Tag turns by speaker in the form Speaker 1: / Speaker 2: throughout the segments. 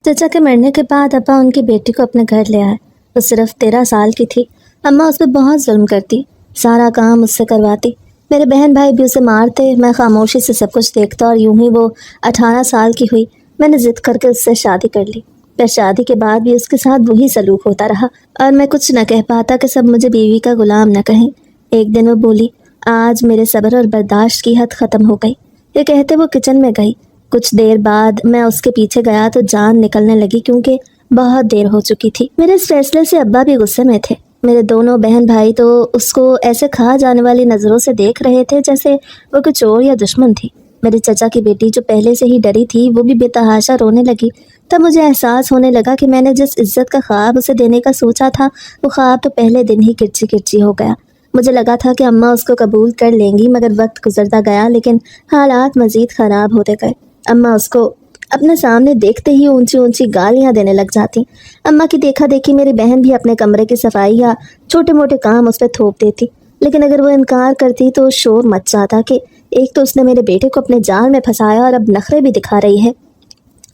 Speaker 1: चचा के मरने के बाद अब्बा उनकी बेटी को अपने घर ले आए। वो सिर्फ 13 साल की थी। अम्मा उस पर बहुत जुल्म करती, सारा काम उससे करवाती। मेरे बहन भाई भी उसे मारते, मैं खामोशी से सब कुछ देखता और यूं ही वो 18 साल की हुई। मैंने जिद करके उससे शादी कर ली। पर शादी के बाद भी उसके साथ वही सलूक होता रहा और मैं कुछ न कह पाता कि सब मुझे बीवी का गुलाम न कहें। एक दिन वो बोली, आज मेरे सब्र और बर्दाश्त की हद ख़त्म हो गई। ये कहते वो किचन में गई। कुछ देर बाद मैं उसके पीछे गया तो जान निकलने लगी, क्योंकि बहुत देर हो चुकी थी। मेरे इस फैसले से अब्बा भी गुस्से में थे। मेरे दोनों बहन भाई तो उसको ऐसे खा जाने वाली नज़रों से देख रहे थे जैसे वो कोई चोर या दुश्मन थी। मेरे चचा की बेटी जो पहले से ही डरी थी, वो भी बेतहाशा रोने लगी। तब मुझे एहसास होने लगा कि मैंने जिस इज्जत का ख्वाब उसे देने का सोचा था, वो ख्वाब तो पहले दिन ही किरची किरची हो गया। मुझे लगा था कि अम्मा उसको कबूल कर लेंगी, मगर वक्त गुजरता गया, लेकिन हालात मज़ीद ख़राब होते गए। अम्मा उसको अपने सामने देखते ही ऊंची ऊंची गालियां देने लग जाती। अम्मा की देखा देखी मेरी बहन भी अपने कमरे की सफाई या छोटे मोटे काम उस पर थोप देती, लेकिन अगर वो इनकार करती तो शोर मच जाता कि एक तो उसने मेरे बेटे को अपने जाल में फंसाया और अब नखरे भी दिखा रही है।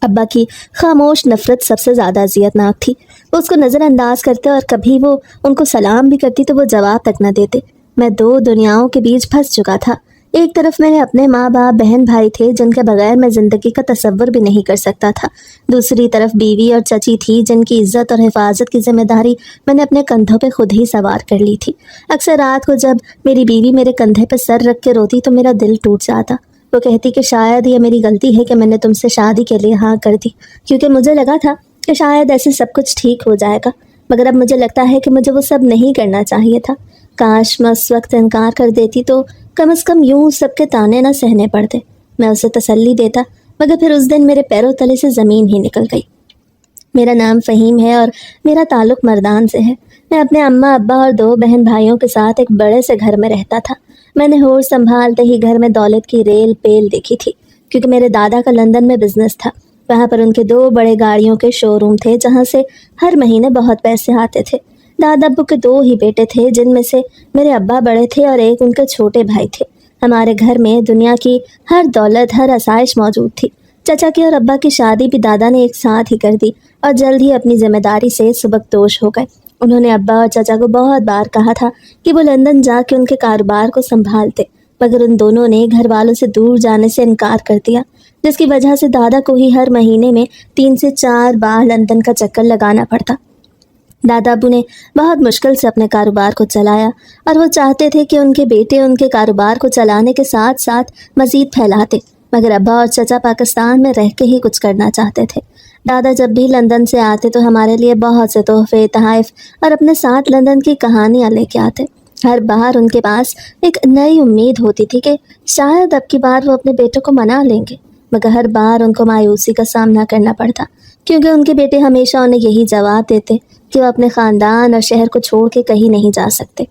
Speaker 1: अब्बा की खामोश नफरत सबसे ज़्यादा अजियतनाक थी। वो उसको नज़रअंदाज करते और कभी वो उनको सलाम भी करती तो वो जवाब तक न देते। मैं दो दुनियाओं के बीच फंस चुका था। एक तरफ मेरे अपने माँ बाप बहन भाई थे, जिनके बगैर मैं ज़िंदगी का तसव्वुर भी नहीं कर सकता था। दूसरी तरफ बीवी और चची थी, जिनकी इज्जत और हिफाजत की जिम्मेदारी मैंने अपने कंधों पे खुद ही सवार कर ली थी। अक्सर रात को जब मेरी बीवी मेरे कंधे पे सर रख के रोती तो मेरा दिल टूट जाता। वो कहती कि शायद ये मेरी गलती है कि मैंने तुमसे शादी के लिए हाँ कर दी, क्योंकि मुझे लगा था कि शायद ऐसे सब कुछ ठीक हो जाएगा। मगर अब मुझे लगता है कि मुझे वो सब नहीं करना चाहिए था। काश मैं उस वक्त इनकार कर देती तो कम से कम यूं सबके ताने ना सहने पड़ते। मैं उसे तसल्ली देता, मगर फिर उस दिन मेरे पैरों तले से ज़मीन ही निकल गई। मेरा नाम फ़हीम है और मेरा ताल्लुक़ मर्दान से है। मैं अपने अम्मा अब्बा और दो बहन भाइयों के साथ एक बड़े से घर में रहता था। मैंने होश संभालते ही घर में दौलत की रेल पेल देखी थी, क्योंकि मेरे दादा का लंदन में बिजनेस था। वहाँ पर उनके 2 बड़े गाड़ियों के शोरूम थे, जहाँ से हर महीने बहुत पैसे आते थे। दादा अब्बू के 2 ही बेटे थे, जिनमें से मेरे अब्बा बड़े थे और एक उनके छोटे भाई थे। हमारे घर में दुनिया की हर दौलत, हर आसाइश मौजूद थी। चचा की और अब्बा की शादी भी दादा ने एक साथ ही कर दी और जल्द ही अपनी जिम्मेदारी से सुबकदोश हो गए। उन्होंने अब्बा और चाचा को बहुत बार कहा था कि वो लंदन जाके उनके कारोबार को संभालते, मगर उन दोनों ने घर वालों से दूर जाने से इनकार कर दिया, जिसकी वजह से दादा को ही हर महीने में 3 से 4 बार लंदन का चक्कर लगाना पड़ता। दादा अब्बू ने बहुत मुश्किल से अपने कारोबार को चलाया और वो चाहते थे कि उनके बेटे उनके कारोबार को चलाने के साथ साथ मज़ीद फैलाते, मगर अब्बा और चचा पाकिस्तान में रह के ही कुछ करना चाहते थे। दादा जब भी लंदन से आते तो हमारे लिए बहुत से तोहफे, तोहफ़े और अपने साथ लंदन की कहानियाँ लेके आते। हर बार उनके पास एक नई उम्मीद होती थी कि शायद अब की बार वो अपने बेटों को मना लेंगे, मगर हर बार उनको मायूसी का सामना करना पड़ता, क्योंकि उनके बेटे हमेशा उन्हें यही जवाब देते कि वो अपने ख़ानदान और शहर को छोड़ के कहीं नहीं जा सकते,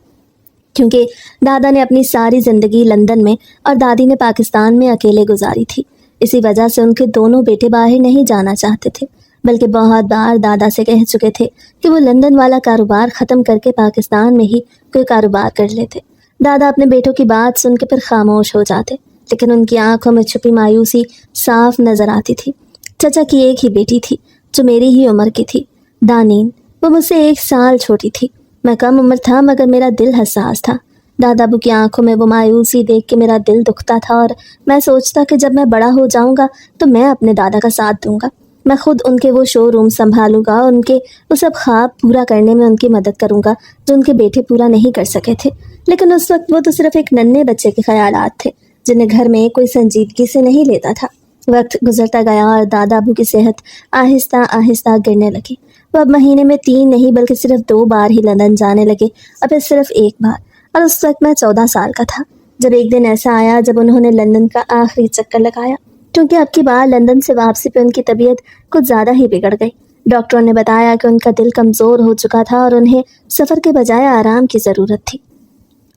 Speaker 1: क्योंकि दादा ने अपनी सारी ज़िंदगी लंदन में और दादी ने पाकिस्तान में अकेले गुजारी थी। इसी वजह से उनके दोनों बेटे बाहर नहीं जाना चाहते थे, बल्कि बहुत बार दादा से कह चुके थे कि वो लंदन वाला कारोबार ख़त्म करके पाकिस्तान में ही कोई कारोबार कर लेते। दादा अपने बेटों की बात सुन के फिर खामोश हो जाते, लेकिन उनकी आंखों में छुपी मायूसी साफ नज़र आती थी। चचा की एक ही बेटी थी जो मेरी ही उम्र की थी, दानीन। वो मुझसे 1 साल छोटी थी। मैं कम उम्र था, मगर मेरा दिल हसास था। दादा अब्बू की आंखों में वो मायूसी देख के मेरा दिल दुखता था और मैं सोचता कि जब मैं बड़ा हो जाऊंगा तो मैं अपने दादा का साथ दूंगा। मैं खुद उनके वो शोरूम संभालूंगा और उनके वो सब ख्वाब पूरा करने में उनकी मदद करूंगा जो उनके बेटे पूरा नहीं कर सके थे। लेकिन उस वक्त वो तो सिर्फ एक नन्हे बच्चे के ख्यालात थे, जिन्हें घर में कोई संजीदगी से नहीं लेता था। वक्त गुजरता गया और दादा अब्बू की सेहत आहिस्ता आहिस्ता गिरने लगी। वो अब महीने में 3 नहीं बल्कि सिर्फ 2 बार ही लंदन जाने लगे, और फिर सिर्फ 1 बार। और उस वक्त मैं 14 साल का था, जब एक दिन ऐसा आया जब उन्होंने लंदन का आखिरी चक्कर लगाया, क्योंकि अब की बार लंदन से वापसी पे उनकी तबीयत कुछ ज़्यादा ही बिगड़ गई। डॉक्टरों ने बताया कि उनका दिल कमज़ोर हो चुका था और उन्हें सफ़र के बजाय आराम की ज़रूरत थी।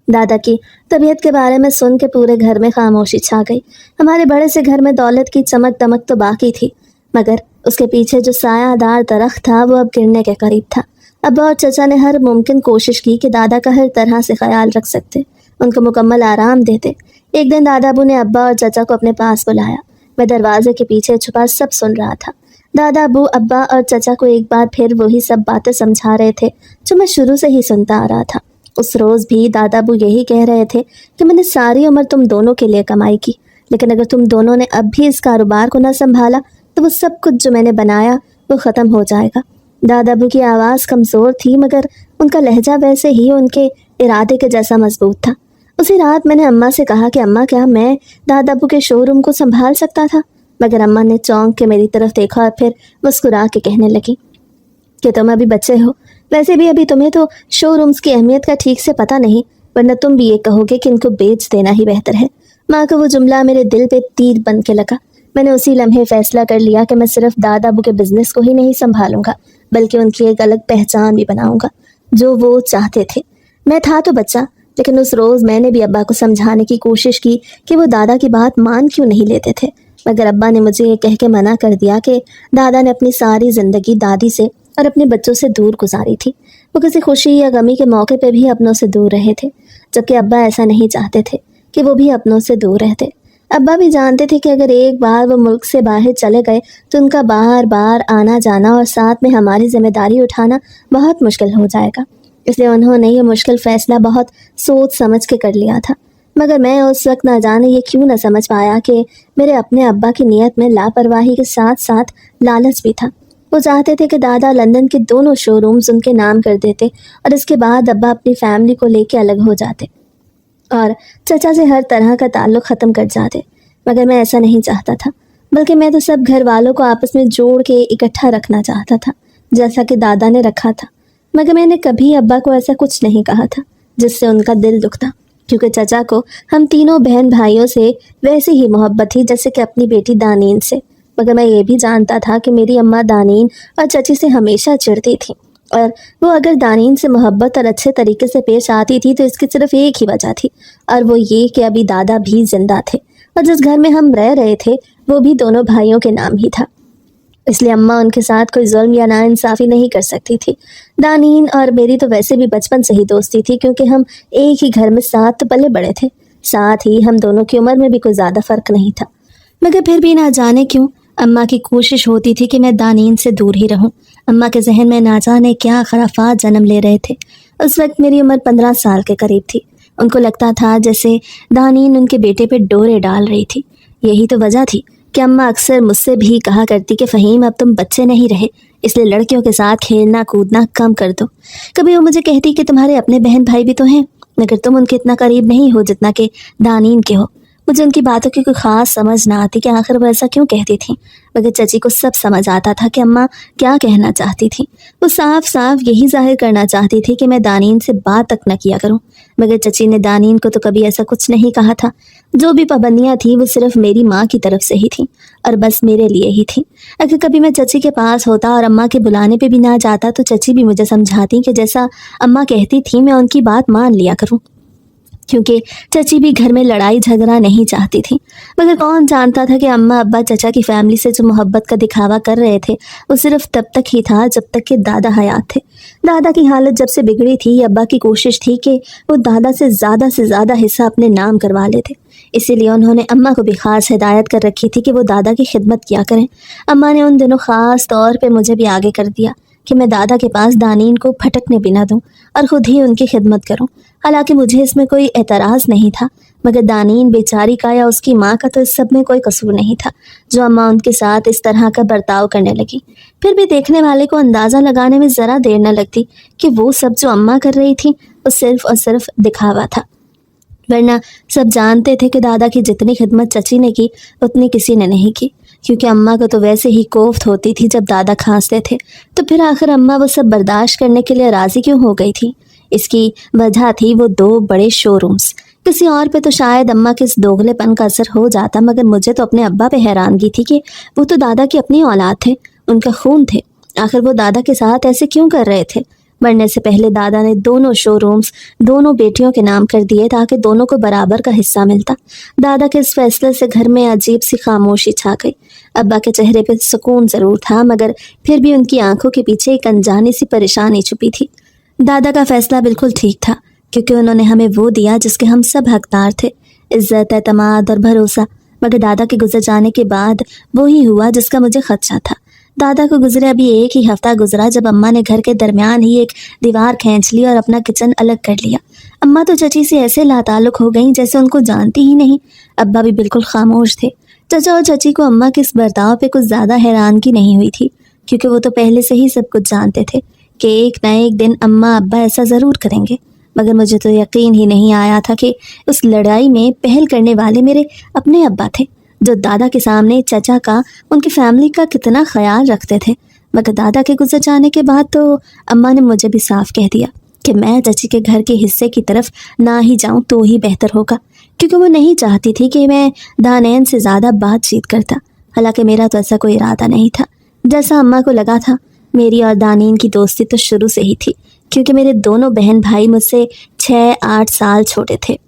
Speaker 1: दादा की तबीयत के बारे में सुन के पूरे घर में खामोशी छा गई। हमारे बड़े से घर में दौलत की चमक दमक तो बाकी थी, मगर उसके पीछे जो सायादार दरख्त था वो अब गिरने के करीब था। अब्बा और चचा ने हर मुमकिन कोशिश की कि दादा का हर तरह से ख्याल रख सकते, उनको मुकम्मल आराम देते। एक दिन दादा अबू ने अब्बा और चचा को अपने पास बुलाया। मैं दरवाजे के पीछे छुपा सब सुन रहा था। दादा, अबू, अब्बा और चचा को एक बार फिर वही सब बातें समझा रहे थे जो मैं शुरू से ही सुनता आ रहा था। उस रोज़ भी दादा अबू यही कह रहे थे कि मैंने सारी उम्र तुम दोनों के लिए कमाई की, लेकिन अगर तुम दोनों ने अब भी इस कारोबार को न संभाला तो वो सब कुछ जो मैंने बनाया वो ख़त्म हो जाएगा। दादा अबू की आवाज़ कमज़ोर थी, मगर उनका लहजा वैसे ही उनके इरादे के जैसा मजबूत था। उसी रात मैंने अम्मा से कहा कि अम्मा, क्या मैं दादा अबू के शोरूम को संभाल सकता था? मगर अम्मा ने चौंक के मेरी तरफ देखा और फिर मुस्कुरा के कहने लगी कि तुम अभी बच्चे हो, वैसे भी अभी तुम्हें तो शोरूम्स की अहमियत का ठीक से पता नहीं, वरना तुम भी ये कहोगे कि इनको बेच देना ही बेहतर है। माँ का वो जुमला मेरे दिल पे तीर बन के लगा। मैंने उसी लम्हे फैसला कर लिया कि मैं सिर्फ दादा अबू के बिजनेस को ही नहीं संभालूंगा, बल्कि उनकी एक अलग पहचान भी बनाऊंगा, जो वो चाहते थे। मैं था तो बच्चा, लेकिन उस रोज़ मैंने भी अब्बा को समझाने की कोशिश की कि वो दादा की बात मान क्यों नहीं लेते थे, मगर अब्बा ने मुझे ये कह के मना कर दिया कि दादा ने अपनी सारी ज़िंदगी दादी से और अपने बच्चों से दूर गुजारी थी। वो किसी खुशी या गमी के मौके पे भी अपनों से दूर रहे थे, जबकि अब्बा ऐसा नहीं चाहते थे कि वो भी अपनों से दूर रहते। अब्बा भी जानते थे कि अगर एक बार वो मुल्क से बाहर चले गए तो उनका बार बार आना जाना और साथ में हमारी जिम्मेदारी उठाना बहुत मुश्किल हो जाएगा। इसलिए उन्होंने ये मुश्किल फ़ैसला बहुत सोच समझ के कर लिया था। मगर मैं उस वक्त ना जाने ये क्यों न समझ पाया कि मेरे अपने अब्बा की नीयत में लापरवाही के साथ साथ लालच भी था। वो चाहते थे कि दादा लंदन के दोनों शोरूम्स उनके नाम कर देते और इसके बाद अब्बा अपनी फैमिली को लेके अलग हो जाते और चचा से हर तरह का ताल्लुक़ ख़त्म कर जाते। मगर मैं ऐसा नहीं चाहता था, बल्कि मैं तो सब घर वालों को आपस में जोड़ के इकट्ठा रखना चाहता था, जैसा कि दादा ने रखा था। मगर मैंने कभी अब्बा को ऐसा कुछ नहीं कहा था जिससे उनका दिल दुखता, क्योंकि चचा को हम तीनों बहन भाइयों से वैसे ही मोहब्बत थी जैसे कि अपनी बेटी दानीन से। मगर मैं ये भी जानता था कि मेरी अम्मा दानीन और चची से हमेशा चिढ़ती थी, और वो अगर दानीन से मोहब्बत और अच्छे तरीके से पेश आती थी तो इसकी सिर्फ एक ही वजह थी, और वो ये कि अभी दादा भी जिंदा थे और जिस घर में हम रह रहे थे वो भी दोनों भाइयों के नाम ही था। इसलिए अम्मा उनके साथ कोई जुल्म या नाइंसाफ़ी नहीं कर सकती थी। दानीन और मेरी तो वैसे भी बचपन से ही दोस्ती थी, क्योंकि हम एक ही घर में साथ तो पले बड़े थे। साथ ही हम दोनों की उम्र में भी कोई ज़्यादा फ़र्क नहीं था। मगर फिर भी ना जाने क्यों अम्मा की कोशिश होती थी कि मैं दानीन से दूर ही रहूं। अम्मा के जहन में ना जाने क्या खराफात जन्म ले रहे थे। उस वक्त मेरी उम्र 15 साल के करीब थी। उनको लगता था जैसे दानीन उनके बेटे पे डोरे डाल रही थी। यही तो वजह थी कि अम्मा अक्सर मुझसे भी कहा करती कि फ़हीम, अब तुम बच्चे नहीं रहे, इसलिए लड़कियों के साथ खेलना कूदना कम कर दो। कभी वो मुझे कहती कि तुम्हारे अपने बहन भाई भी तो हैं, मगर तुम उनके इतना करीब नहीं हो जितना कि दानीन के हो। मुझे उनकी बातों की कोई ख़ास समझ ना आती कि आखिर वो ऐसा क्यों कहती थी, मगर चची को सब समझ आता था कि अम्मा क्या कहना चाहती थी। वो साफ साफ यही जाहिर करना चाहती थी कि मैं दानीन से बात तक न किया करूं, मगर चची ने दानीन को तो कभी ऐसा कुछ नहीं कहा था। जो भी पाबंदियां थी वो सिर्फ मेरी माँ की तरफ से ही थी और बस मेरे लिए ही थी। अगर कभी मैं चची के पास होता और अम्मा के बुलाने पे भी ना जाता तो चची भी मुझे समझाती कि जैसा अम्मा कहती थी मैं उनकी बात मान लिया करूं, क्योंकि चची भी घर में लड़ाई झगड़ा नहीं चाहती थी। मगर कौन जानता था कि अम्मा अब्बा चचा की फैमिली से जो मोहब्बत का दिखावा कर रहे थे वो सिर्फ तब तक ही था जब तक कि दादा हयात थे। दादा की हालत जब से बिगड़ी थी, अब्बा की कोशिश थी कि वो दादा से ज़्यादा हिस्सा अपने नाम करवा लेते। इसीलिए उन्होंने अम्मा को भी ख़ास हिदायत कर रखी थी कि वो दादा की खिदमत किया करें। अम्मा ने उन दिनों ख़ास तौर पर मुझे भी आगे कर दिया कि मैं दादा के पास दानीन को भटकने भी ना दूँ और ख़ुद ही उनकी खिदमत करूँ। हालांकि मुझे इसमें कोई एतराज़ नहीं था, मगर दानीन बेचारी का या उसकी माँ का तो इस सब में कोई कसूर नहीं था जो अम्मा उनके साथ इस तरह का बर्ताव करने लगी। फिर भी देखने वाले को अंदाज़ा लगाने में ज़रा देर न लगती कि वो सब जो अम्मा कर रही थी वो सिर्फ और सिर्फ दिखावा था, वरना सब जानते थे कि दादा की जितनी खिदमत चची ने की उतनी किसी ने नहीं की। क्योंकि अम्मा को तो वैसे ही कोफ्त होती थी जब दादा खांसते थे, तो फिर आखिर अम्मा वो सब बर्दाश्त करने के लिए राज़ी क्यों हो गई थी? इसकी वजह थी वो 2 बड़े शोरूम्स। किसी और पे तो शायद अम्मा के इस दोगलेपन का असर हो जाता, मगर मुझे तो अपने अब्बा पे हैरानगी थी कि वो तो दादा की अपनी औलाद थे, उनका खून थे। आखिर वो दादा के साथ ऐसे क्यों कर रहे थे? मरने से पहले दादा ने दोनों शोरूम्स दोनों बेटियों के नाम कर दिए ताकि दोनों को बराबर का हिस्सा मिलता। दादा के इस फैसले से घर में अजीब सी खामोशी छा गई। अब्बा के चेहरे पे सुकून ज़रूर था, मगर फिर भी उनकी आंखों के पीछे एक अनजानी सी परेशानी छुपी थी। दादा का फैसला बिल्कुल ठीक था, क्योंकि उन्होंने हमें वो दिया जिसके हम सब हकदार थे, इज्जत, एतमाद और भरोसा। मगर दादा के गुजर जाने के बाद वो ही हुआ जिसका मुझे खदशा था। दादा को गुजरे अभी एक ही हफ्ता गुजरा जब अम्मा ने घर के दरमियान ही एक दीवार खींच ली और अपना किचन अलग कर लिया। अम्मा तो चची से ऐसे लाताल्लुक हो गईं जैसे उनको जानती ही नहीं। अब्बा भी बिल्कुल खामोश थे। चचा और चची को अम्मा के इस बर्ताव पे कुछ ज़्यादा हैरानगी नहीं हुई थी, क्योंकि वो तो पहले से ही सब कुछ जानते थे कि एक न एक दिन अम्मा अब्बा ऐसा ज़रूर करेंगे। मगर मुझे तो यकीन ही नहीं आया था कि उस लड़ाई में पहल करने वाले मेरे अपने अब्बा थे, जो दादा के सामने चचा का, उनकी फैमिली का कितना ख्याल रखते थे। मगर दादा के गुजर जाने के बाद तो अम्मा ने मुझे भी साफ कह दिया कि मैं चची के घर के हिस्से की तरफ ना ही जाऊं तो ही बेहतर होगा, क्योंकि वो नहीं चाहती थी कि मैं दानैन से ज़्यादा बातचीत करता। हालांकि मेरा तो ऐसा कोई इरादा नहीं था। जैसा अम्मा को लगा था, मेरी और दानीन की दोस्ती तो शुरू से ही थी, क्योंकि मेरे दोनों बहन भाई मुझसे 6-8 साल छोटे थे।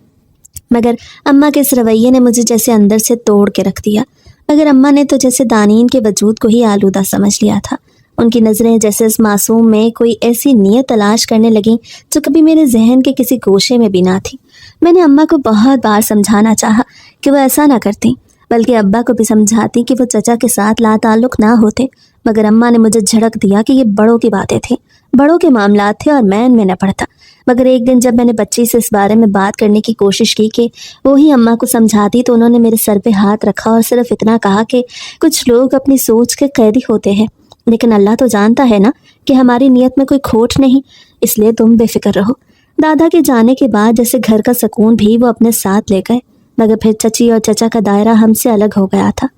Speaker 1: मगर अम्मा के इस रवैये ने मुझे जैसे अंदर से तोड़ के रख दिया। मगर अम्मा ने तो जैसे दानीन के वजूद को ही आलूदा समझ लिया था। उनकी नज़रें जैसे इस मासूम में कोई ऐसी नीयत तलाश करने लगीं जो कभी मेरे जहन के किसी गोशे में भी ना थी। मैंने अम्मा को बहुत बार समझाना चाहा कि वो ऐसा ना करती, बल्कि अब्बा को भी समझाती कि वो चचा के साथ लाताल्लुक ना होते। मगर अम्मा ने मुझे झड़क दिया कि ये बड़ों की बातें थी, बड़ों के मामलात थे और मैं इनमें न पड़ता। मगर एक दिन जब मैंने बच्ची से इस बारे में बात करने की कोशिश की कि वो ही अम्मा को समझाती, तो उन्होंने मेरे सर पे हाथ रखा और सिर्फ इतना कहा कि कुछ लोग अपनी सोच के कैदी होते हैं, लेकिन अल्लाह तो जानता है ना कि हमारी नीयत में कोई खोट नहीं, इसलिए तुम बेफिक्र रहो। दादा के जाने के बाद जैसे घर का सुकून भी वो अपने साथ ले गए। मगर फिर चची और चचा का दायरा हमसे अलग हो गया था।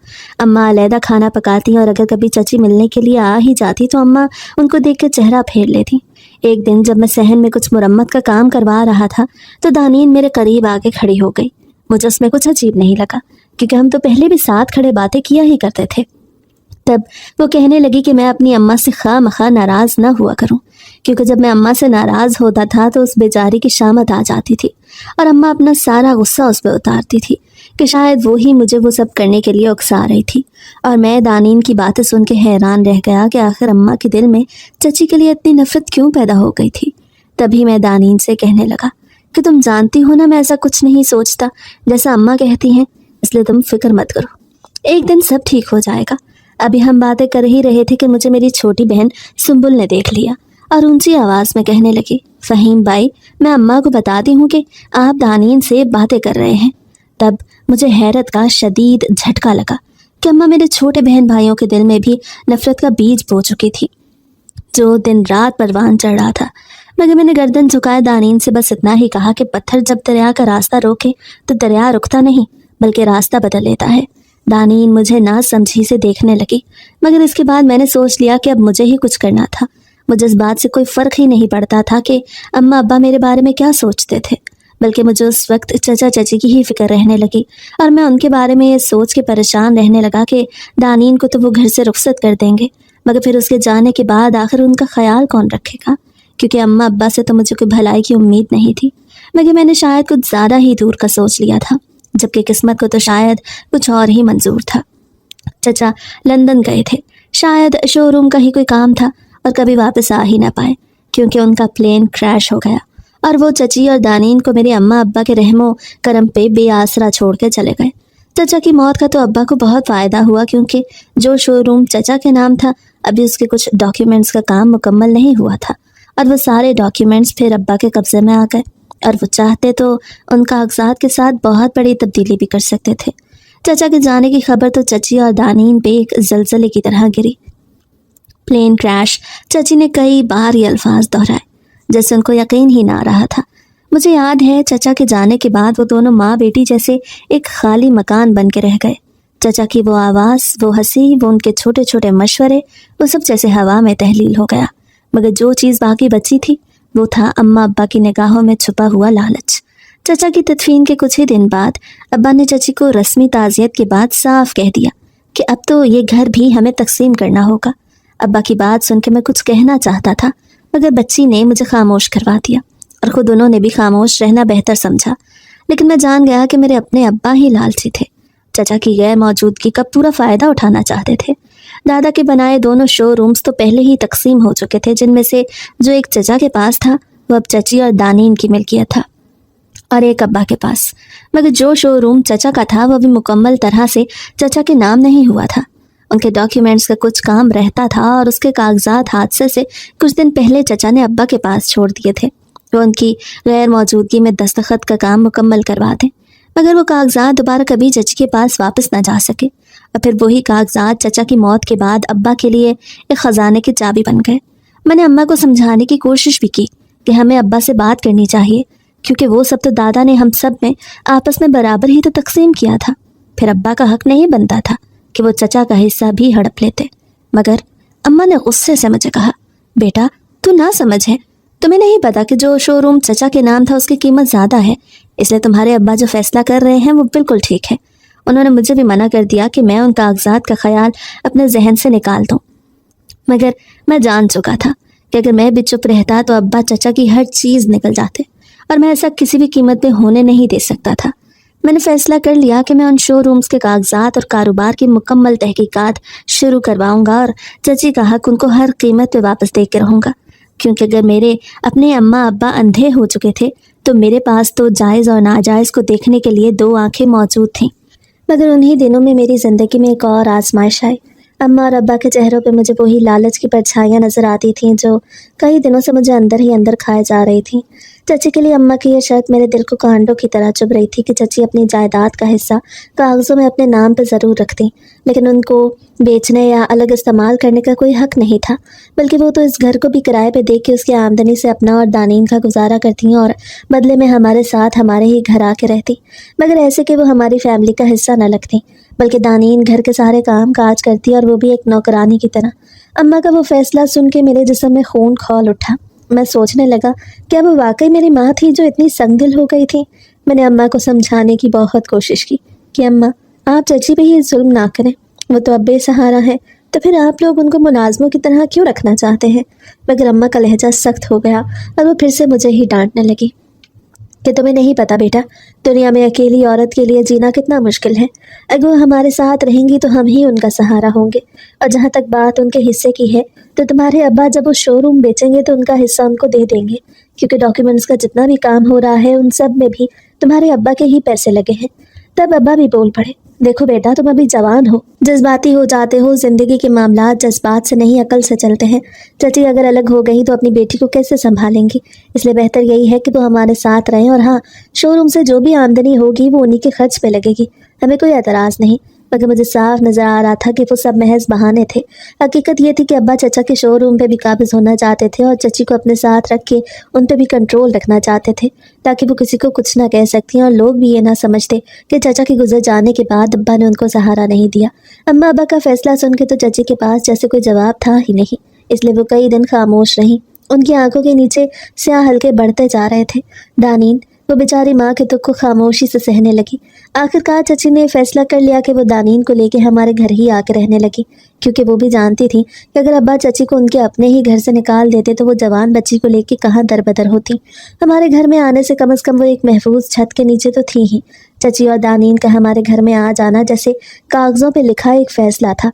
Speaker 1: अम्मा अलहदा खाना पकाती और अगर कभी चची मिलने के लिए आ ही जाती तो अम्मा उनको देख कर चेहरा फेर लेती। एक दिन जब मैं सहन में कुछ मुरम्मत का काम करवा रहा था तो दानीन मेरे करीब आके खड़ी हो गई। मुझे उसमें कुछ अजीब नहीं लगा, क्योंकि हम तो पहले भी साथ खड़े बातें किया ही करते थे। तब वो कहने लगी कि मैं अपनी अम्मा से खामखा नाराज़ ना हुआ करूं, क्योंकि जब मैं अम्मा से नाराज़ होता था तो उस बेचारी की शामत आ जाती थी और अम्मा अपना सारा गुस्सा उस पर उतारती थी कि शायद वो ही मुझे वो सब करने के लिए उकसा रही थी। और मैं दानीन की बातें सुन के हैरान रह गया कि आखिर अम्मा के दिल में चची के लिए इतनी नफरत क्यों पैदा हो गई थी। तभी मैं दानीन से कहने लगा कि तुम जानती हो ना, मैं ऐसा कुछ नहीं सोचता जैसा अम्मा कहती हैं, इसलिए तुम फिक्र मत करो, एक दिन सब ठीक हो जाएगा। अभी हम बातें कर ही रहे थे कि मुझे मेरी छोटी बहन सुंबुल ने देख लिया और ऊंची आवाज़ में कहने लगी, फ़हीम भाई, मैं अम्मा को बताती हूँ कि आप दानीन से बातें कर रहे हैं। तब मुझे हैरत का शदीद झटका लगा कि अम्मा मेरे छोटे बहन भाइयों के दिल में भी नफ़रत का बीज बो चुकी थी, जो दिन रात परवान चढ़ रहा था। मगर मैंने गर्दन झुकाए दानीन से बस इतना ही कहा कि पत्थर जब दरिया का रास्ता रोके तो दरिया रुकता नहीं, बल्कि रास्ता बदल लेता है। दानीन मुझे ना समझी से देखने लगी, मगर इसके बाद मैंने सोच लिया कि अब मुझे ही कुछ करना था। मुझे इस बात से कोई फ़र्क ही नहीं पड़ता था कि अम्मा अब्बा मेरे बारे में क्या सोचते थे, बल्कि मुझे उस वक्त चचा चची की ही फिक्र रहने लगी और मैं उनके बारे में ये सोच के परेशान रहने लगा कि दानीन को तो वो घर से रुखसत कर देंगे, मगर फिर उसके जाने के बाद आखिर उनका ख्याल कौन रखेगा, क्योंकि अम्मा अब्बा से तो मुझे कोई भलाई की उम्मीद नहीं थी। मगर मैंने शायद कुछ ज़्यादा ही दूर का सोच लिया था, जबकि किस्मत को तो शायद कुछ और ही मंजूर था। चचा लंदन गए थे, शायद शोरूम का ही कोई काम था और कभी वापस आ ही ना पाए, क्योंकि उनका प्लेन क्रैश हो गया और वो चची और दानीन को मेरे अम्मा अब्बा के रहमो करम पे बेआसरा छोड़ के चले गए। चचा की मौत का तो अब्बा को बहुत फ़ायदा हुआ, क्योंकि जो शोरूम चचा के नाम था अभी उसके कुछ डॉक्यूमेंट्स का काम मुकम्मल नहीं हुआ था और वो सारे डॉक्यूमेंट्स फिर अब्बा के कब्जे में आ गए और वो चाहते तो उन कागजात के साथ बहुत बड़ी तब्दीली भी कर सकते थे। चचा के जाने की खबर तो चची और दानीन पे एक जलजले की तरह गिरी। प्लेन क्रैश, चची ने कई बार ये अल्फाज दोहराए जैसे उनको यकीन ही ना रहा था। मुझे याद है चचा के जाने के बाद वो दोनों माँ बेटी जैसे एक खाली मकान बन के रह गए। चचा की वो आवाज़, वो हंसी, वो उनके छोटे छोटे मशवरे, वो सब जैसे हवा में तहलील हो गया। मगर जो चीज़ बाकी बची थी वो था अम्मा अब्बा की निगाहों में छुपा हुआ लालच। चचा की तदफीन के कुछ ही दिन बाद अब्बा ने चची को रस्मी ताज़ियत के बाद साफ कह दिया कि अब तो ये घर भी हमें तकसीम करना होगा। अब्बा की बात सुन के मैं कुछ कहना चाहता था, मगर बच्ची ने मुझे खामोश करवा दिया और ख़ुद उन्होंने भी खामोश रहना बेहतर समझा। लेकिन मैं जान गया कि मेरे अपने अब्बा ही लालची थे, चचा की गैर मौजूदगी का पूरा फ़ायदा उठाना चाहते थे। दादा के बनाए दोनों शो रूम्स तो पहले ही तकसीम हो चुके थे, जिनमें से जो एक चचा के पास था वो अब चची और दानीन की मिल्कियत था और एक अब्बा के पास। मगर जो शो रूम चचा का था वो भी मुकम्मल तरह से चचा के नाम नहीं हुआ था। उनके डॉक्यूमेंट्स का कुछ काम रहता था और उसके कागजात हादसे से कुछ दिन पहले चचा ने अब्बा के पास छोड़ दिए थे। वो उनकी गैर मौजूदगी में दस्तखत का काम मुकम्मल करवा दें, मगर वो कागजात दोबारा कभी चची के पास वापस ना जा सके और फिर वही कागजात चचा की मौत के बाद अब्बा के लिए एक ख़जाने की चाबी बन गए। मैंने अम्मा को समझाने की कोशिश भी की कि हमें अब्बा से बात करनी चाहिए, क्योंकि वो सब तो दादा ने हम सब में आपस में बराबर ही तो तकसीम किया था। फिर अब्बा का हक नहीं बनता था कि वो चचा का हिस्सा भी हड़प लेते। मगर अम्मा ने गुस्से से मुझे कहा, बेटा तू ना समझ है, तुम्हें नहीं पता कि जो शोरूम चचा के नाम था उसकी कीमत ज़्यादा है, इसलिए तुम्हारे अब्बा जो फैसला कर रहे हैं वो बिल्कुल ठीक है। उन्होंने मुझे भी मना कर दिया कि मैं उन कागजात का ख्याल अपने जहन से निकाल दूँ, मगर मैं जान चुका था कि अगर मैं भी चुप रहता तो अब्बा चचा की हर चीज़ निकल जाते और मैं ऐसा किसी भी कीमत पे होने नहीं दे सकता था। मैंने फैसला कर लिया कि मैं उन शोरूम्स के कागजात और कारोबार की मुकम्मल तहकीकात शुरू करवाऊंगा और चची का हक उनको हर कीमत पे वापस दे के रहूँगा, क्योंकि अगर मेरे अपने अम्मा अब्बा अंधे हो चुके थे तो मेरे पास तो जायज़ और नाजायज़ को देखने के लिए दो आंखें मौजूद थीं। मगर उन्हीं दिनों में मेरी ज़िंदगी में एक और आजमाइश आई। अम्मा और अब्बा के चेहरों पे मुझे वही लालच की परछाइयाँ नज़र आती थीं जो कई दिनों से मुझे अंदर ही अंदर खाए जा रही थी। चची के लिए अम्मा की यह शर्त मेरे दिल को कांटों की तरह चुभ रही थी कि चची अपनी जायदाद का हिस्सा कागज़ों में अपने नाम पर ज़रूर रखती, लेकिन उनको बेचने या अलग इस्तेमाल करने का कोई हक नहीं था, बल्कि वो तो इस घर को भी किराए पे दे के उसकी आमदनी से अपना और दानीन का गुजारा करती और बदले में हमारे साथ हमारे ही घर आके रहती, मगर ऐसे कि वो हमारी फैमिली का हिस्सा न लगती, बल्कि दानीन घर के सारे काम काज करती और वो भी एक नौकरानी की तरह। अम्मा का वो फैसला सुन के मेरे जिस्म में खून खौल उठा। मैं सोचने लगा, क्या वो वाकई मेरी माँ थी जो इतनी संगदिल हो गई थी? मैंने अम्मा को समझाने की बहुत कोशिश की कि अम्मा आप चची पे ही जुल्म ना करें, वो तो अब बेसहारा है, तो फिर आप लोग उनको मुलाजमों की तरह क्यों रखना चाहते हैं? मगर अम्मा का लहजा सख्त हो गया और वो फिर से मुझे ही डांटने लगी कि तुम्हें नहीं पता बेटा, दुनिया में अकेली औरत के लिए जीना कितना मुश्किल है। अगर वो हमारे साथ रहेंगी तो हम ही उनका सहारा होंगे। और जहाँ तक बात उनके हिस्से की है, तो तुम्हारे अब्बा जब वो शोरूम बेचेंगे तो उनका हिस्सा उनको दे देंगे, क्योंकि डॉक्यूमेंट्स का जितना भी काम हो रहा है उन सब में भी तुम्हारे अब्बा के ही पैसे लगे हैं। तब अब्बा भी बोल पड़े, देखो बेटा तुम अभी जवान हो, जज्बाती हो जाते हो, जिंदगी के मामला जज्बात से नहीं अकल से चलते हैं। चची अगर अलग हो गई तो अपनी बेटी को कैसे संभालेंगी? इसलिए बेहतर यही है कि वो हमारे साथ रहें, और हाँ, शोरूम से जो भी आमदनी होगी वो उन्हीं के खर्च पे लगेगी, हमें कोई एतराज़ नहीं। मगर मुझे साफ नज़र आ रहा था कि वो सब महज बहाने थे। हकीकत ये थी कि अब्बा चचा के शोरूम पे भी काबिज होना चाहते थे और चची को अपने साथ रख के उन पे भी कंट्रोल रखना चाहते थे, ताकि वो किसी को कुछ ना कह सकती और लोग भी ये ना समझते कि चचा के गुजर जाने के बाद अब्बा ने उनको सहारा नहीं दिया। अम्मा अब्बा का फैसला सुन के तो चची के पास जैसे कोई जवाब था ही नहीं, इसलिए वो कई दिन खामोश रही। उनकी आंखों के नीचे स्याह हल्के बढ़ते जा रहे थे। दानीन वो बेचारी माँ के दुख को खामोशी से सहने लगी। आखिरकार चची ने फैसला कर लिया कि वो दानीन को लेके हमारे घर ही आकर रहने लगी, क्योंकि वो भी जानती थी कि अगर अब्बा चची को उनके अपने ही घर से निकाल देते तो वो जवान बच्ची को लेके कहाँ दरबदर होती। हमारे घर में आने से कम वो एक महफूज छत के नीचे तो थी ही। चची और दानीन का हमारे घर में आ जाना जैसे कागजों पे लिखा एक फैसला था।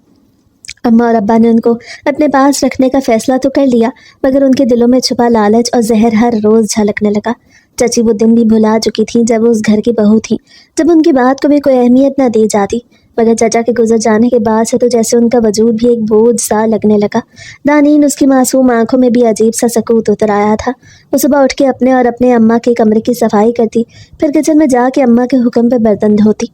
Speaker 1: अम्मा और अब्बा ने उनको अपने पास रखने का फैसला तो कर लिया, मगर उनके दिलों में छुपा लालच और जहर हर रोज़ झलकने लगा। चची वो दिन भी भुला चुकी थी जब वो उस घर की बहू थी, जब उनकी बात को भी कोई अहमियत न दी जाती, मगर चचा के गुजर जाने के बाद से तो जैसे उनका वजूद भी एक बोझ सा लगने लगा। दानीन उसकी मासूम आंखों में भी अजीब सा सकूत उतर आया था। वो सुबह उठ के अपने और अपने अम्मा के कमरे की सफाई करती, फिर किचन में जाके अम्मा के हुक्म पे बर्तन धोती,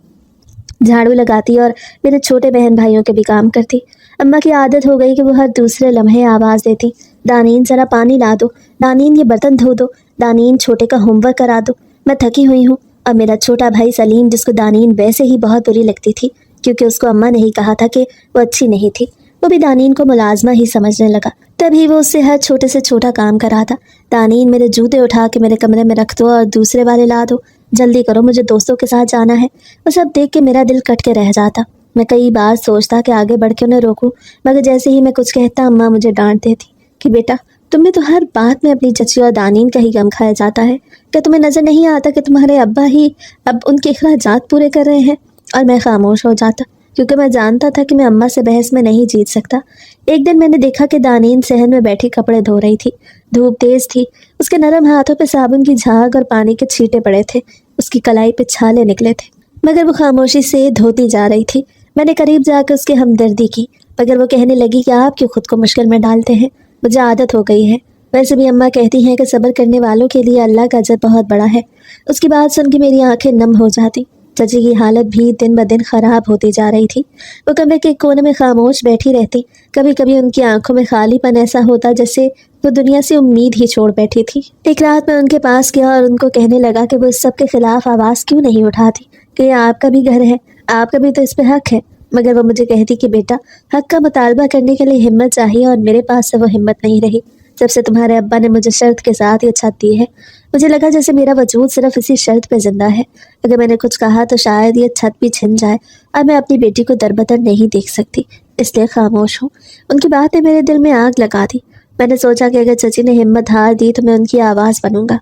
Speaker 1: झाड़ू लगाती और मेरे छोटे बहन भाइयों के भी काम करती। अम्मा की आदत हो गई कि वो हर दूसरे लम्हे आवाज़ देती, दानीन ज़रा पानी ला दो, दानीन ये बर्तन धो दो, दानीन छोटे का होमवर्क करा दो, मैं थकी हुई हूँ। और मेरा छोटा भाई सलीम, जिसको दानीन वैसे ही बहुत बुरी लगती थी क्योंकि उसको अम्मा ने ही कहा था कि वो अच्छी नहीं थी, वो भी दानीन को मुलाजमा ही समझने लगा। तभी वो उससे हर छोटे से छोटा काम कराता। दानीन मेरे जूते उठा के मेरे कमरे में रख दो और दूसरे वाले ला दो, जल्दी करो मुझे दोस्तों के साथ जाना है। वो सब देख के मेरा दिल कट के रह जाता। मैं कई बार सोचता कि आगे बढ़ के उन्हें रोकूं, मगर जैसे ही मैं कुछ कहता अम्मा मुझे डांट देती कि बेटा तुम्हें तो हर बात में अपनी चची और दानीन का ही गम खाया जाता है। क्या तुम्हें नज़र नहीं आता कि तुम्हारे अब्बा ही अब उनके अखराजात पूरे कर रहे हैं? और मैं खामोश हो जाता, क्योंकि मैं जानता था कि मैं अम्मा से बहस में नहीं जीत सकता। एक दिन मैंने देखा कि दानीन सहन में बैठी कपड़े धो रही थी। धूप तेज थी, उसके नरम हाथों पे साबुन की झाग और पानी के छींटे पड़े थे, उसकी कलाई पे छाले निकले थे, मगर वो खामोशी से धोती जा रही थी। میں نے قریب جا کے اس کی ہمدردی کی، مگر وہ کہنے لگی کہ آپ کیوں خود کو مشکل میں ڈالتے ہیں، مجھے عادت ہو گئی ہے، ویسے بھی اماں کہتی ہیں کہ صبر کرنے والوں کے لیے اللہ کا اجر بہت بڑا ہے۔ اس کی بات سن کے میری آنکھیں نم ہو جاتی۔ چچی کی حالت بھی دن بدن خراب ہوتی جا رہی تھی۔ وہ کمرے کے کونے میں خاموش بیٹھی رہتی، کبھی کبھی ان کی آنکھوں میں خالی پن ایسا ہوتا جیسے وہ دنیا سے امید ہی چھوڑ بیٹھی تھی۔ ایک رات میں ان کے پاس گیا اور ان کو کہنے لگا کہ وہ اس سب کے خلاف آواز کیوں نہیں اٹھاتی، کہ یہ آپ کا بھی گھر ہے، آپ کا بھی تو اس پہ حق ہے۔ مگر وہ مجھے کہتی کہ بیٹا، حق کا مطالبہ کرنے کے لیے ہمت چاہیے، اور میرے پاس سے وہ ہمت نہیں رہی جب سے تمہارے ابا نے مجھے شرط کے ساتھ یہ چھت دی ہے۔ مجھے لگا جیسے میرا وجود صرف اسی شرط پہ زندہ ہے، اگر میں نے کچھ کہا تو شاید یہ چھت بھی چھن جائے، اور میں اپنی بیٹی کو دربدر نہیں دیکھ سکتی، اس لیے خاموش ہوں۔ ان کی بات نے میرے دل میں آگ لگا دی۔ میں نے سوچا کہ اگر چچی نے ہمت ہار دی تو میں ان کی آواز بنوں گا۔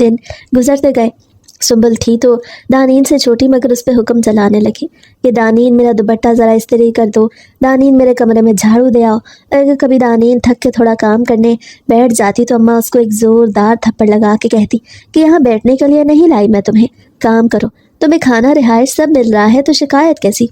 Speaker 1: دن گزرتے گئے۔ سنبل تھی تو دانین سے چھوٹی، مگر اس پہ حکم چلانے لگی کہ دانین میرا دوپٹہ ذرا استری کر دو، دانین میرے کمرے میں جھاڑو دے آؤ۔ اگر کبھی دانین تھک کے تھوڑا کام کرنے بیٹھ جاتی تو اماں اس کو ایک زوردار تھپڑ لگا کے کہتی کہ یہاں بیٹھنے کے لیے نہیں لائی میں تمہیں، کام کرو، تمہیں کھانا رہائش سب مل رہا ہے تو شکایت کیسی۔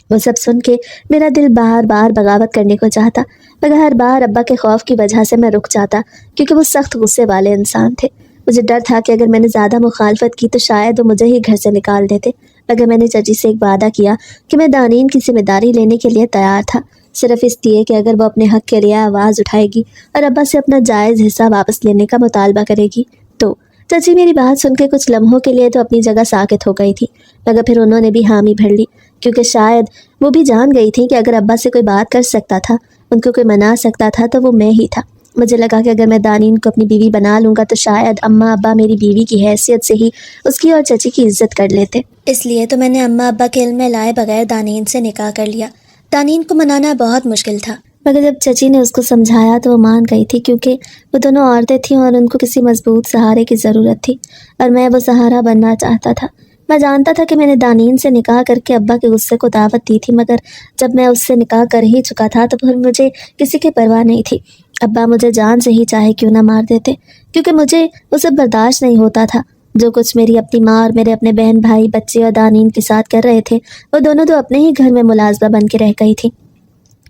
Speaker 1: وہ سب سن کے میرا دل بار بار بغاوت کرنے کو چاہتا، مگر ہر بار ابا کے خوف کی وجہ سے میں رک جاتا، کیونکہ وہ سخت غصے والے انسان تھے۔ مجھے ڈر تھا کہ اگر میں نے زیادہ مخالفت کی تو شاید وہ مجھے ہی گھر سے نکال دیتے، مگر میں نے چچی سے ایک وعدہ کیا کہ میں دانین کی ذمہ داری لینے کے لیے تیار تھا، صرف اس لیے کہ اگر وہ اپنے حق کے لیے آواز اٹھائے گی اور ابا سے اپنا جائز حصہ واپس لینے کا مطالبہ کرے گی تو۔ چچی میری بات سن کے کچھ لمحوں کے لیے تو اپنی جگہ ساکت ہو گئی تھی، مگر پھر انہوں نے بھی حامی بھر لی، کیونکہ شاید وہ بھی جان گئی تھی کہ اگر ابا سے کوئی بات کر سکتا تھا، ان کو کوئی منا سکتا تھا تو وہ میں ہی تھا۔ مجھے لگا کہ اگر میں دانین کو اپنی بیوی بنا لوں گا تو شاید اماں ابا میری بیوی کی حیثیت سے ہی اس کی اور چچی کی عزت کر لیتے، اس لیے تو میں نے اماں ابا کے علم میں لائے بغیر دانین سے نکاح کر لیا۔ دانین کو منانا بہت مشکل تھا، مگر جب چچی نے اس کو سمجھایا تو وہ مان گئی تھی، کیونکہ وہ دونوں عورتیں تھیں اور ان کو کسی مضبوط سہارے کی ضرورت تھی، اور میں وہ سہارا بننا چاہتا تھا۔ میں جانتا تھا کہ میں نے دانین سے نکاح کر کے ابا کے غصے کو دعوت دی تھی، مگر جب میں اس سے نکاح کر ہی چکا تھا تو پھر مجھے کسی کی پرواہ نہیں تھی۔ ابا مجھے جان سے ہی چاہے کیوں نہ مار دیتے، کیونکہ مجھے وہ سب برداشت نہیں ہوتا تھا جو کچھ میری اپنی ماں اور میرے اپنے بہن بھائی بچے اور دانین کے ساتھ کر رہے تھے۔ وہ دونوں تو اپنے ہی گھر میں ملازمہ بن کے رہ گئی تھی،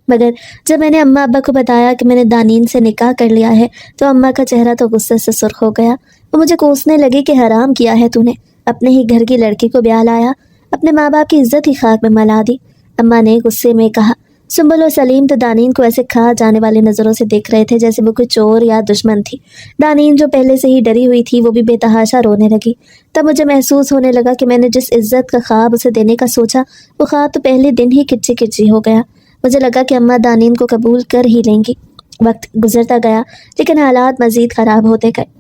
Speaker 1: مگر جب میں نے اماں ابا کو بتایا کہ میں نے دانین سے نکاح کر لیا ہے تو اماں کا چہرہ تو غصے سے سرخ ہو گیا۔ وہ مجھے کوسنے لگی کہ حرام کیا ہے تو نے، اپنے ہی گھر کی لڑکی کو بیاہ لایا، اپنے ماں باپ کی عزت ہی خاک میں ملا دی۔ اماں نے غصے میں کہا۔ سنبل اور سلیم تو دانین کو ایسے کھا جانے والی نظروں سے دیکھ رہے تھے جیسے وہ کوئی چور یا دشمن تھی۔ دانین جو پہلے سے ہی ڈری ہوئی تھی وہ بھی بے تحاشا رونے لگی۔ تب مجھے محسوس ہونے لگا کہ میں نے جس عزت کا خواب اسے دینے کا سوچا وہ خواب تو پہلے دن ہی کچی کچی ہو گیا۔ مجھے لگا کہ اماں دانین کو قبول کر ہی لیں گی۔ وقت گزرتا گیا لیکن حالات مزید خراب ہوتے گئے۔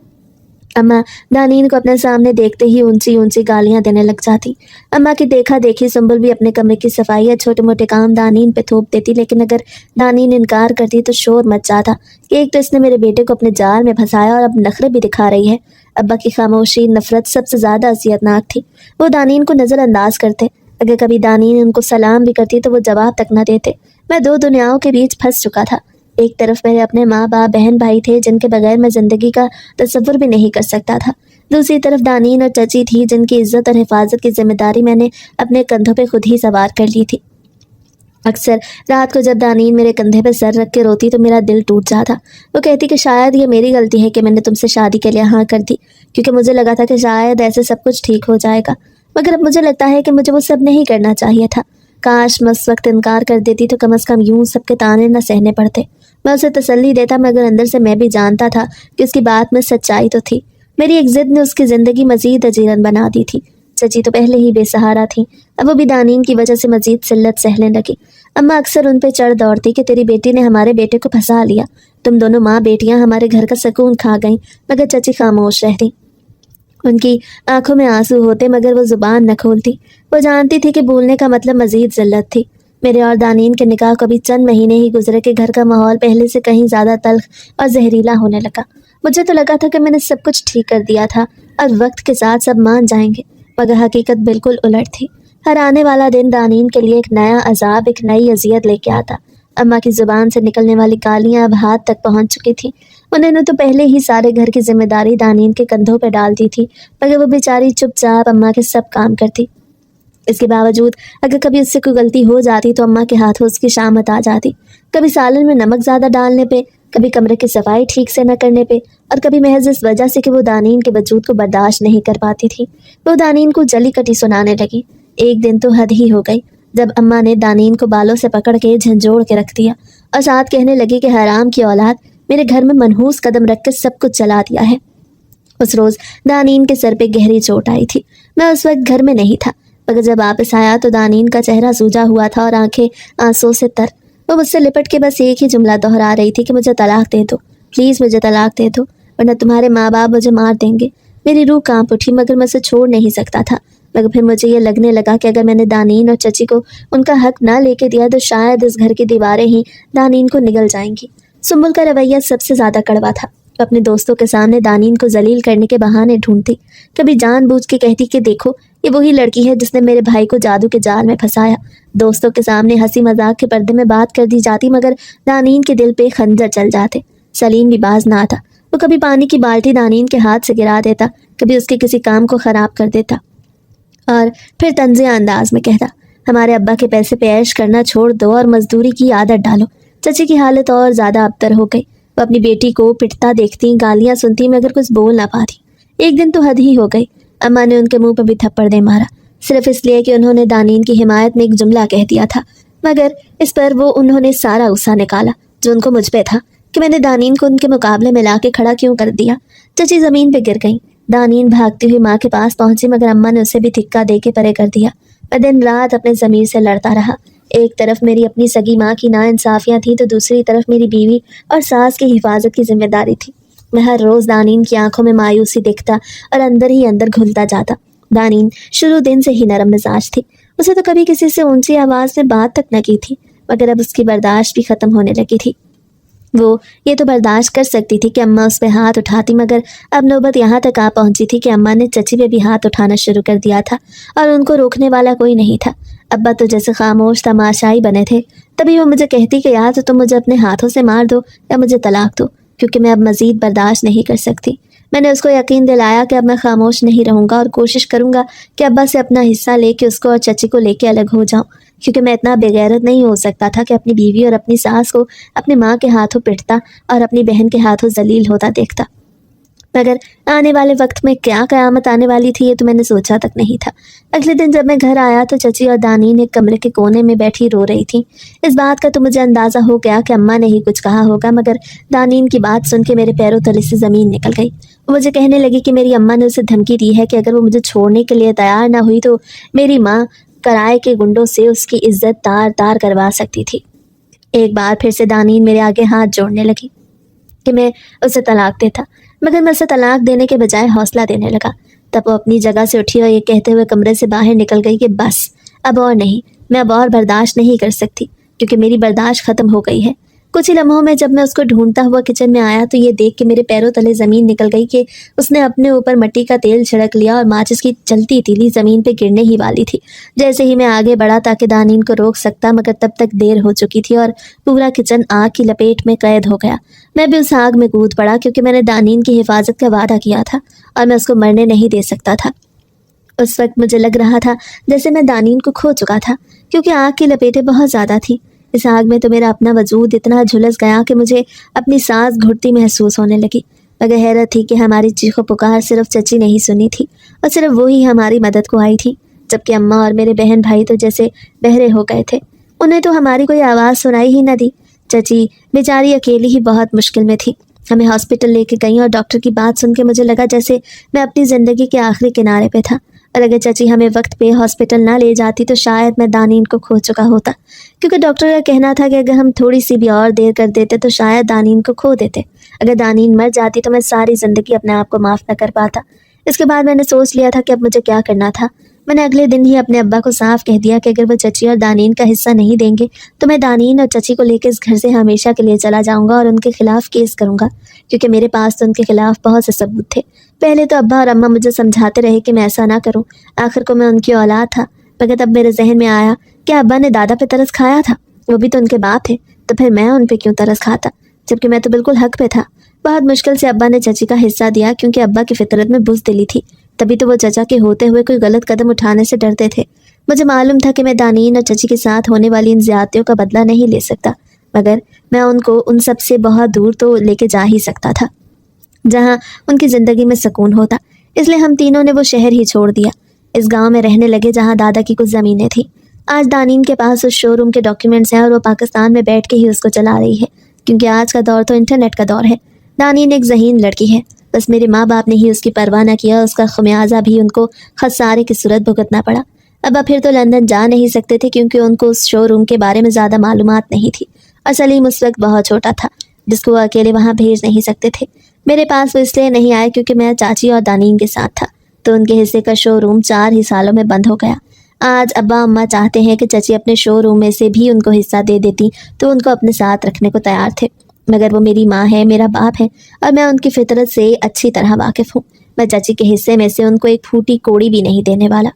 Speaker 1: اماں دانین کو اپنے سامنے دیکھتے ہی اونچی اونچی گالیاں دینے لگ جاتی۔ اماں کی دیکھا دیکھی سنبل بھی اپنے کمرے کی صفائی یا چھوٹے موٹے کام دانین پہ تھوپ دیتی، لیکن اگر دانین انکار کرتی تو شور مچ جاتا کہ ایک تو اس نے میرے بیٹے کو اپنے جال میں پھنسایا اور اب نخرے بھی دکھا رہی ہے۔ ابا کی خاموشی نفرت سب سے زیادہ اذیت ناک تھی۔ وہ دانین کو نظر انداز کرتے، اگر کبھی دانین ان کو سلام بھی کرتی تو وہ جواب تک نہ دیتے۔ میں دو دنیاؤں کے بیچ پھنس چکا تھا۔ ایک طرف میرے اپنے ماں باپ بہن بھائی تھے جن کے بغیر میں زندگی کا تصور بھی نہیں کر سکتا تھا، دوسری طرف دانین اور چچی تھی جن کی عزت اور حفاظت کی ذمہ داری میں نے اپنے کندھوں پہ خود ہی سوار کر لی تھی۔ اکثر رات کو جب دانین میرے کندھے پہ سر رکھ کے روتی تو میرا دل ٹوٹ جاتا۔ وہ کہتی کہ شاید یہ میری غلطی ہے کہ میں نے تم سے شادی کے لیے ہاں کر دی، کیونکہ مجھے لگا تھا کہ شاید ایسے سب کچھ ٹھیک ہو جائے گا، مگر اب مجھے لگتا ہے کہ مجھے وہ سب نہیں کرنا چاہیے تھا۔ کاش میں اس وقت انکار کر دیتی تو کم از کم یوں سب کے تانے نہ سہنے پڑتے۔ میں اسے تسلی دیتا، مگر اندر سے میں بھی جانتا تھا کہ اس کی بات میں سچائی تو تھی۔ میری ایک ضد نے اس کی زندگی مزید اجیرن بنا دی تھی۔ چچی تو پہلے ہی بے سہارا تھیں، اب وہ بھی دانین کی وجہ سے مزید ذلت سہنے لگی۔ اماں اکثر ان پہ چڑھ دوڑتی کہ تیری بیٹی نے ہمارے بیٹے کو پھنسا لیا، تم دونوں ماں بیٹیاں ہمارے گھر کا سکون کھا گئیں، مگر چچی خاموش رہتی۔ ان کی آنکھوں میں آنسو ہوتے مگر وہ زبان نہ کھولتی۔ وہ جانتی تھی کہ بولنے کا مطلب مزید ذلت تھی۔ میرے اور دانین کے نکاح کو بھی چند مہینے ہی گزرے کہ گھر کا ماحول پہلے سے کہیں زیادہ تلخ اور زہریلا ہونے لگا۔ مجھے تو لگا تھا کہ میں نے سب کچھ ٹھیک کر دیا تھا اور وقت کے ساتھ سب مان جائیں گے، مگر حقیقت بالکل الٹ تھی۔ ہر آنے والا دن دانین کے لیے ایک نیا عذاب، ایک نئی اذیت لے کے آتا۔ اماں کی زبان سے نکلنے والی گالیاں اب ہاتھ تک پہنچ چکی تھی۔ انہوں نے تو پہلے ہی سارے گھر کی ذمہ داری دانین کے کندھوں پہ ڈال دی تھی، مگر وہ بیچاری چپ چاپ اماں کے سب کام کرتی۔ اس کے باوجود اگر کبھی اس سے کوئی غلطی ہو جاتی تو اماں کے ہاتھوں اس کی شامت آ جاتی، کبھی سالن میں نمک زیادہ ڈالنے پہ، کبھی کمرے کی صفائی ٹھیک سے نہ کرنے پہ، اور کبھی محض اس وجہ سے کہ وہ دانین کے وجود کو برداشت نہیں کر پاتی تھی وہ دانین کو جلی کٹی سنانے لگی۔ ایک دن تو حد ہی ہو گئی جب اماں نے دانین کو بالوں سے پکڑ کے جھنجھوڑ کے رکھ دیا اور ساتھ کہنے لگی کہ حرام کی اولاد، میرے گھر میں منحوس قدم رکھ کے سب کچھ چلا دیا ہے۔ اس روز دانین کے سر پہ گہری چوٹ آئی تھی۔ میں اس وقت گھر میں نہیں تھا، مگر جب واپس آیا تو دانین کا چہرہ سوجا ہوا تھا اور آنکھیں آنسوں سے تر۔ وہ مجھ سے لپٹ کے بس ایک ہی جملہ دہرا رہی تھی کہ مجھے طلاق دے دو، پلیز مجھے طلاق دے دو، ورنہ تمہارے ماں باپ مجھے مار دیں گے۔ میری روح کانپ اٹھی، مگر میں اسے چھوڑ نہیں سکتا تھا۔ مگر پھر مجھے یہ لگنے لگا کہ اگر میں نے دانین اور چچی کو ان کا حق نہ لے کے دیا تو شاید اس گھر کی دیواریں ہی دانین کو نگل جائیں گی۔ سنبل کا رویہ سب سے زیادہ کڑوا تھا۔ وہ اپنے دوستوں کے سامنے دانین کو ذلیل کرنے کے بہانے ڈھونڈتی، کبھی جان بوجھ کے کہتی کہ دیکھو یہ وہی لڑکی ہے جس نے میرے بھائی کو جادو کے جال میں پھنسایا۔ دوستوں کے سامنے ہنسی مذاق کے پردے میں بات کر دی جاتی، مگر دانین کے دل پہ خنجر چل جاتے۔ سلیم بھی باز نہ آتا، وہ کبھی پانی کی بالٹی دانین کے ہاتھ سے گرا دیتا، کبھی اس کے کسی کام کو خراب کر دیتا، اور پھر طنزیہ انداز میں کہتا ہمارے ابا کے پیسے پہ عیش کرنا چھوڑ دو اور مزدوری کی عادت ڈالو۔ چچی کی حالت اور زیادہ ابتر ہو گئی۔ وہ اپنی بیٹی کو پٹتا دیکھتی، گالیاں سنتی، مگر کچھ بول نہ پاتی۔ ایک دن تو حد ہی ہو گئی، اماں نے ان کے منہ پہ بھی تھپڑ دے مارا، صرف اس لیے کہ انہوں نے دانین کی حمایت میں ایک جملہ کہہ دیا تھا، مگر اس پر وہ انہوں نے سارا غصہ نکالا جو ان کو مجھ پہ تھا کہ میں نے دانین کو ان کے مقابلے میں لا کے کھڑا کیوں کر دیا۔ چچی زمین پہ گر گئیں۔ دانین بھاگتی ہوئی ماں کے پاس پہنچی، مگر اماں نے اسے بھی دھکا دے کے پرے کر دیا۔ میں دن رات اپنے ضمیر سے لڑتا رہا۔ ایک طرف میری اپنی سگی ماں کی ناانصافیاں تھیں تو دوسری طرف میری بیوی اور ساس کی حفاظت کی ذمہ داری تھی۔ میں ہر روز دانین کی آنکھوں میں مایوسی دیکھتا اور اندر ہی اندر گھلتا جاتا۔ دانین شروع دن سے ہی نرم مزاج تھی، اسے تو کبھی کسی سے اونچی آواز میں بات تک نہ کی تھی، مگر اب اس کی برداشت بھی ختم ہونے لگی تھی۔ وہ یہ تو برداشت کر سکتی تھی کہ اماں اس پہ ہاتھ اٹھاتی، مگر اب نوبت یہاں تک آ پہنچی تھی کہ اماں نے چچی پہ بھی ہاتھ اٹھانا شروع کر دیا تھا اور ان کو روکنے والا کوئی نہیں تھا۔ ابا تو جیسے خاموش تماشائی بنے تھے۔ تبھی وہ مجھے کہتی کہ یا تو تم مجھے اپنے ہاتھوں سے مار دو یا مجھے طلاق دو، کیونکہ میں اب مزید برداشت نہیں کر سکتی۔ میں نے اس کو یقین دلایا کہ اب میں خاموش نہیں رہوں گا اور کوشش کروں گا کہ ابا سے اپنا حصہ لے کے اس کو اور چچی کو لے کے الگ ہو جاؤں، کیونکہ میں اتنا بے غیرت نہیں ہو سکتا تھا کہ اپنی بیوی اور اپنی ساس کو اپنی ماں کے ہاتھوں پٹتا اور اپنی بہن کے ہاتھوں ذلیل ہوتا دیکھتا۔ مگر آنے والے وقت میں کیا قیامت آنے والی تھی یہ تو میں نے سوچا تک نہیں تھا۔ اگلے دن جب میں گھر آیا تو چچی اور دانین ایک کمرے کے کونے میں بیٹھی رو رہی تھی۔ اس بات کا تو مجھے اندازہ ہو گیا کہ اماں نے ہی کچھ کہا ہوگا، مگر دانین کی بات سن کے میرے پیروں تلے سے زمین نکل گئی۔ وہ مجھے کہنے لگی کہ میری اماں نے اسے دھمکی دی ہے کہ اگر وہ مجھے چھوڑنے کے لیے تیار نہ ہوئی تو میری ماں کرائے کے گنڈوں سے اس کی عزت تار تار کروا سکتی تھی۔ ایک بار پھر سے دانین میرے آگے ہاتھ جوڑنے لگی کہ میں اسے طلاق دیتا، مگر میں اسے طلاق دینے کے بجائے حوصلہ دینے لگا۔ تب وہ اپنی جگہ سے اٹھی اور یہ کہتے ہوئے کمرے سے باہر نکل گئی کہ بس اب اور نہیں، میں اب اور برداشت نہیں کر سکتی، کیونکہ میری برداشت ختم ہو گئی ہے۔ کچھ ہی لمحوں میں جب میں اس کو ڈھونڈتا ہوا کچن میں آیا تو یہ دیکھ کے میرے پیروں تلے زمین نکل گئی کہ اس نے اپنے اوپر مٹی کا تیل چھڑک لیا اور ماچس کی چلتی تیلی زمین پہ گرنے ہی والی تھی۔ جیسے ہی میں آگے بڑھا تاکہ دانین کو روک سکتا، مگر تب تک دیر ہو چکی تھی اور پورا کچن آگ کی لپیٹ میں قید ہو گیا۔ میں بھی اس آگ میں کود پڑا کیونکہ میں نے دانین کی حفاظت کا وعدہ کیا تھا اور میں اس کو مرنے نہیں دے سکتا تھا۔ اس وقت مجھے لگ رہا تھا جیسے میں دانین کو کھو چکا تھا، کیونکہ آگ کی لپیٹیں بہت زیادہ تھیں۔ اس آگ میں تو میرا اپنا وجود اتنا جھلس گیا کہ مجھے اپنی سانس گھٹتی محسوس ہونے لگی، مگر حیرت تھی کہ ہماری چیخ و پکار صرف چچی نہیں سنی تھی اور صرف وہی ہماری مدد کو آئی تھی، جبکہ اماں اور میرے بہن بھائی تو جیسے بہرے ہو گئے تھے، انہیں تو ہماری کوئی آواز سنائی ہی نہ دی۔ چچی بیچاری اکیلی ہی بہت مشکل میں تھی۔ ہمیں ہاسپٹل لے کے گئیں اور ڈاکٹر کی بات سن کے مجھے لگا جیسے میں اپنی زندگی کے آخری کنارے پہ تھا، اور اگر چچی ہمیں وقت پہ ہاسپٹل نہ لے جاتی تو شاید میں دانین کو کھو چکا ہوتا، کیونکہ ڈاکٹر کا کہنا تھا کہ اگر ہم تھوڑی سی بھی اور دیر کر دیتے تو شاید دانین کو کھو دیتے۔ اگر دانین مر جاتی تو میں ساری زندگی اپنے آپ کو معاف نہ کر پاتا۔ اس کے بعد میں نے سوچ لیا تھا کہ اب مجھے کیا کرنا تھا۔ میں نے اگلے دن ہی اپنے ابا کو صاف کہہ دیا کہ اگر وہ چچی اور دانین کا حصہ نہیں دیں گے تو میں دانین اور چچی کو لے کے اس گھر سے ہمیشہ کے لیے چلا جاؤں گا اور ان کے خلاف کیس کروں گا، کیونکہ میرے پاس تو ان کے خلاف بہت سے ثبوت تھے۔ پہلے تو ابا اور اماں مجھے سمجھاتے رہے کہ میں ایسا نہ کروں، آخر کو میں ان کی اولاد تھا، مگر تب میرے ذہن میں آیا کہ ابا نے دادا پہ ترس کھایا تھا، وہ بھی تو ان کے باپ تھے، تو پھر میں ان پہ کیوں ترس کھاتا، جبکہ میں تو بالکل حق پہ تھا۔ بہت مشکل سے ابا نے چچی کا حصہ دیا، کیونکہ ابا کی فطرت میں بزدلی تھی، تبھی تو وہ چچا کے ہوتے ہوئے کوئی غلط قدم اٹھانے سے ڈرتے تھے۔ مجھے معلوم تھا کہ میں دانین اور چچی کے ساتھ ہونے والی ان زیادتیوں کا بدلہ نہیں لے سکتا، مگر میں ان کو ان سب سے بہت دور تو لے کے جا ہی سکتا تھا جہاں ان کی زندگی میں سکون ہوتا۔ اس لیے ہم تینوں نے وہ شہر ہی چھوڑ دیا، اس گاؤں میں رہنے لگے جہاں دادا کی کچھ زمینیں تھیں۔ آج دانین کے پاس اس شو روم کے ڈاکیومنٹس ہیں اور وہ پاکستان میں بیٹھ کے ہی اس کو چلا رہی ہے، کیونکہ آج کا دور تو انٹرنیٹ کا دور ہے۔ دانین ایک ذہین لڑکی ہے، بس میرے ماں باپ نے ہی اس کی پرواہ نہ کیا، اس کا خمیازہ بھی ان کو خسارے کی صورت بھگتنا پڑا۔ ابا پھر تو لندن جا نہیں سکتے تھے کیونکہ ان کو اس شو روم کے بارے میں زیادہ معلومات نہیں تھی، اور سلیم اس وقت بہت چھوٹا تھا جس کو وہ اکیلے وہاں بھیج نہیں سکتے تھے۔ میرے پاس وہ اس لیے نہیں آئے کیونکہ میں چاچی اور دانین کے ساتھ تھا، تو ان کے حصے کا شو روم 4 ہی سالوں میں بند ہو گیا۔ آج ابا اماں چاہتے ہیں کہ چچی اپنے شو روم میں سے بھی ان کو حصہ دے دیتی تو ان کو اپنے ساتھ رکھنے کو تیار تھے، مگر وہ میری ماں ہے، میرا باپ ہے، اور میں ان کی فطرت سے اچھی طرح واقف ہوں۔ میں چچی کے حصے میں سے ان کو ایک پھوٹی کوڑی بھی نہیں دینے والا۔